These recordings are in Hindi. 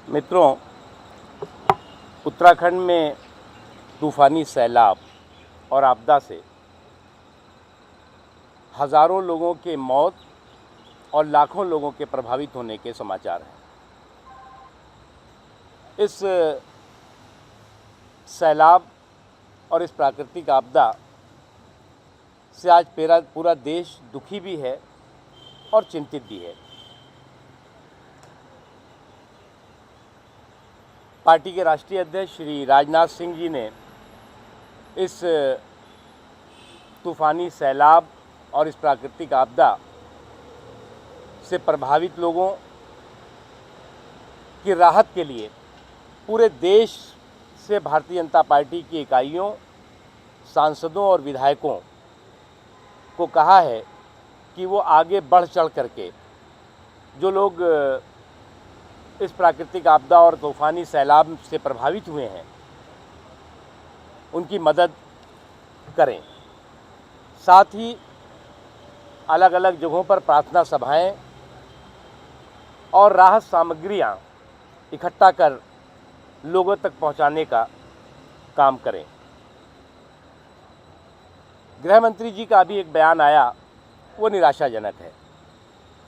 मित्रों, उत्तराखंड में तूफ़ानी सैलाब और आपदा से हज़ारों लोगों के मौत और लाखों लोगों के प्रभावित होने के समाचार हैं। इस सैलाब और इस प्राकृतिक आपदा से आज पूरा देश दुखी भी है और चिंतित भी है। पार्टी के राष्ट्रीय अध्यक्ष श्री राजनाथ सिंह जी ने इस तूफ़ानी सैलाब और इस प्राकृतिक आपदा से प्रभावित लोगों की राहत के लिए पूरे देश से भारतीय जनता पार्टी की इकाइयों, सांसदों और विधायकों को कहा है कि वो आगे बढ़ चढ़ करके जो लोग इस प्राकृतिक आपदा और तूफ़ानी सैलाब से प्रभावित हुए हैं उनकी मदद करें। साथ ही अलग अलग जगहों पर प्रार्थना सभाएं और राहत सामग्रियां इकट्ठा कर लोगों तक पहुंचाने का काम करें। गृह मंत्री जी का भी एक बयान आया, वो निराशाजनक है।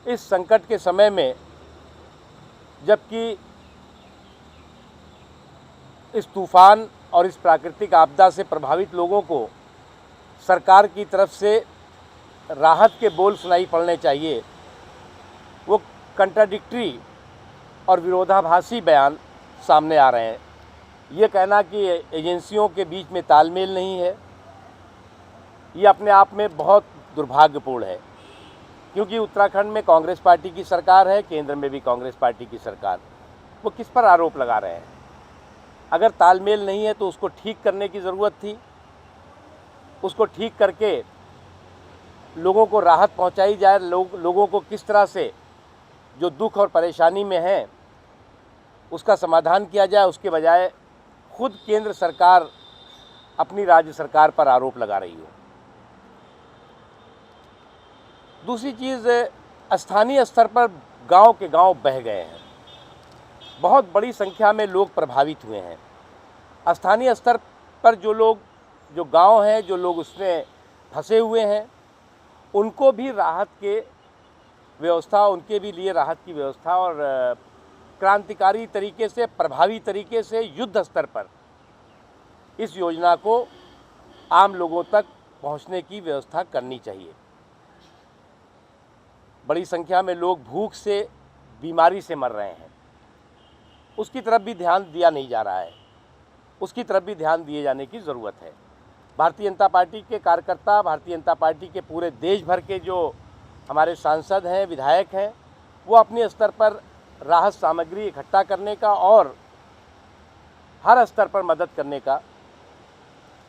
इस संकट के समय में जबकि इस तूफ़ान और इस प्राकृतिक आपदा से प्रभावित लोगों को सरकार की तरफ से राहत के बोल सुनाई पड़ने चाहिए, वो कंट्राडिक्टरी और विरोधाभासी बयान सामने आ रहे हैं। ये कहना कि एजेंसियों के बीच में तालमेल नहीं है, ये अपने आप में बहुत दुर्भाग्यपूर्ण है, क्योंकि उत्तराखंड में कांग्रेस पार्टी की सरकार है, केंद्र में भी कांग्रेस पार्टी की सरकार। वो किस पर आरोप लगा रहे हैं? अगर तालमेल नहीं है तो उसको ठीक करने की ज़रूरत थी। उसको ठीक करके लोगों को राहत पहुंचाई जाए। लोगों को किस तरह से जो दुख और परेशानी में हैं उसका समाधान किया जाए, उसके बजाय खुद केंद्र सरकार अपनी राज्य सरकार पर आरोप लगा रही हो। दूसरी चीज़, स्थानीय स्तर पर गांव के गांव बह गए हैं। बहुत बड़ी संख्या में लोग प्रभावित हुए हैं। स्थानीय स्तर पर जो गांव हैं, जो लोग उसमें फंसे हुए हैं, उनको भी राहत के व्यवस्था, उनके भी लिए राहत की व्यवस्था और क्रांतिकारी तरीके से, प्रभावी तरीके से युद्ध स्तर पर इस योजना को आम लोगों तक पहुंचने की व्यवस्था करनी चाहिए। बड़ी संख्या में लोग भूख से, बीमारी से मर रहे हैं, उसकी तरफ भी ध्यान दिया नहीं जा रहा है। उसकी तरफ भी ध्यान दिए जाने की ज़रूरत है। भारतीय जनता पार्टी के कार्यकर्ता, भारतीय जनता पार्टी के पूरे देश भर के जो हमारे सांसद हैं, विधायक हैं, वो अपने स्तर पर राहत सामग्री इकट्ठा करने का और हर स्तर पर मदद करने का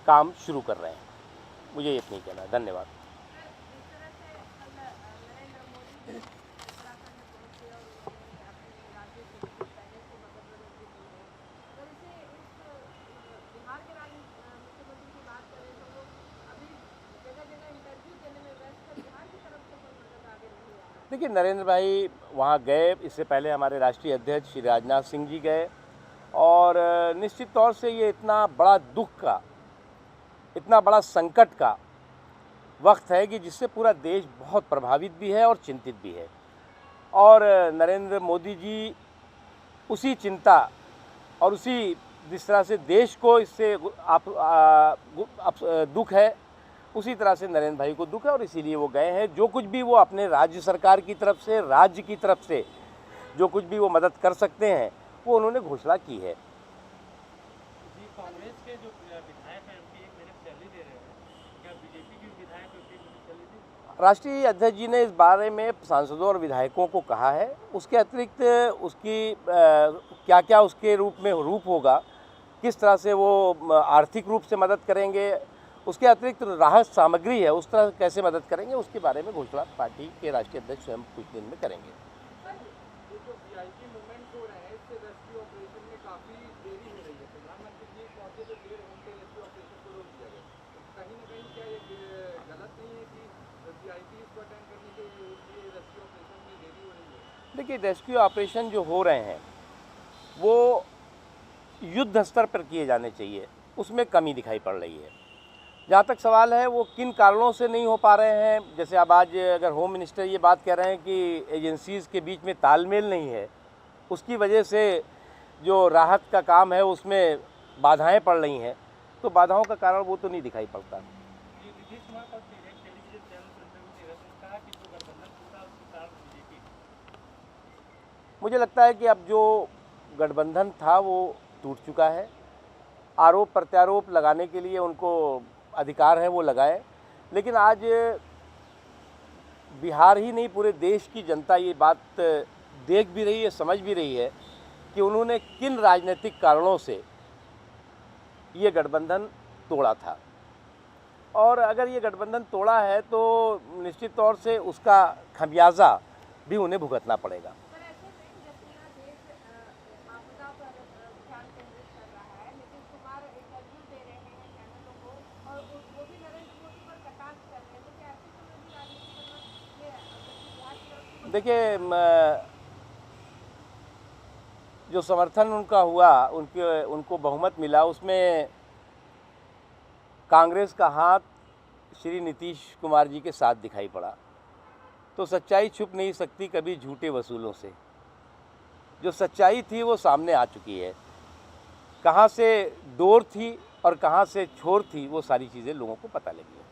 काम शुरू कर रहे हैं। मुझे इतना ही कहना है। धन्यवाद। देखिए, नरेंद्र भाई वहाँ गए, इससे पहले हमारे राष्ट्रीय अध्यक्ष श्री राजनाथ सिंह जी गए, और निश्चित तौर से ये इतना बड़ा दुख का, इतना बड़ा संकट का वक्त है कि जिससे पूरा देश बहुत प्रभावित भी है और चिंतित भी है। और नरेंद्र मोदी जी उसी चिंता और उसी जिस तरह से देश को इससे दुख है, उसी तरह से नरेंद्र भाई को दुख है, और इसीलिए वो गए हैं। जो कुछ भी वो अपने राज्य सरकार की तरफ से, राज्य की तरफ से जो कुछ भी वो मदद कर सकते हैं, वो उन्होंने घोषणा की है। कांग्रेस के जो विधायक हैं उनकी 1 महीने सैलरी दे रहे हैं, क्या बीजेपी के विधायक को 1 महीने सैलरी दी? राष्ट्रीय अध्यक्ष जी ने इस बारे में सांसदों और विधायकों को कहा है। उसके अतिरिक्त उसकी क्या क्या उसके रूप होगा, किस तरह से वो आर्थिक रूप से मदद करेंगे, उसके अतिरिक्त राहत सामग्री है उस तरह कैसे मदद करेंगे, उसके बारे में घोषणा पार्टी के राष्ट्रीय अध्यक्ष स्वयं कुछ दिन में करेंगे। जो वीआईपी मूवमेंट हो रहे हैं, इससे रेस्क्यू ऑपरेशन में काफ़ी देरी हो रही है। प्रधानमंत्री जी पहुंचे तो 1.5 घंटे रेस्क्यू ऑपरेशन को रोक दिया गया। कहीं ना कहीं क्या ये गलत नहीं है कि वीआईपी को अटेंड करने के लिए रेस्क्यू ऑपरेशन में देरी हो रही है? देखिए, रेस्क्यू ऑपरेशन जो हो रहे हैं वो युद्ध स्तर पर किए जाने चाहिए, उसमें कमी दिखाई पड़ रही है। जहाँ तक सवाल है वो किन कारणों से नहीं हो पा रहे हैं, जैसे अब आज अगर होम मिनिस्टर ये बात कह रहे हैं कि एजेंसीज़ के बीच में तालमेल नहीं है, उसकी वजह से जो राहत का काम है उसमें बाधाएं पड़ रही हैं, तो बाधाओं का कारण वो तो नहीं दिखाई पड़ता। नीतीश कुमार का टेलीविजन चैनल पर इंटरव्यू दे रहे थे, कहा कि जो गठबंधन टूटा उसके कारण बीजेपी। मुझे लगता है कि अब जो गठबंधन था वो टूट चुका है। आरोप प्रत्यारोप लगाने के लिए उनको अधिकार है, वो लगाए, लेकिन आज बिहार ही नहीं पूरे देश की जनता ये बात देख भी रही है, समझ भी रही है कि उन्होंने किन राजनीतिक कारणों से ये गठबंधन तोड़ा था। और अगर ये गठबंधन तोड़ा है तो निश्चित तौर से उसका खमियाजा भी उन्हें भुगतना पड़ेगा। पर ऐसे में जब पूरा देश आपदा पर ध्यान केंद्रित कर रहा है, नीतीश कुमार इंटरव्यू दे रहे हैं चैनलों को और वो भी नरेंद्र मोदी पर कटाक्ष कर रहे हैं, तो क्या ऐसे समय भी राजनीति करना ये देखिए, जो समर्थन उनका हुआ, उनको बहुमत मिला, उसमें कांग्रेस का हाथ श्री नीतीश कुमार जी के साथ दिखाई पड़ा। तो सच्चाई छुप नहीं सकती कभी झूठे वसूलों से। जो सच्चाई थी वो सामने आ चुकी है, कहाँ से डोर थी और कहाँ से छोर थी वो सारी चीज़ें लोगों को पता लगी है।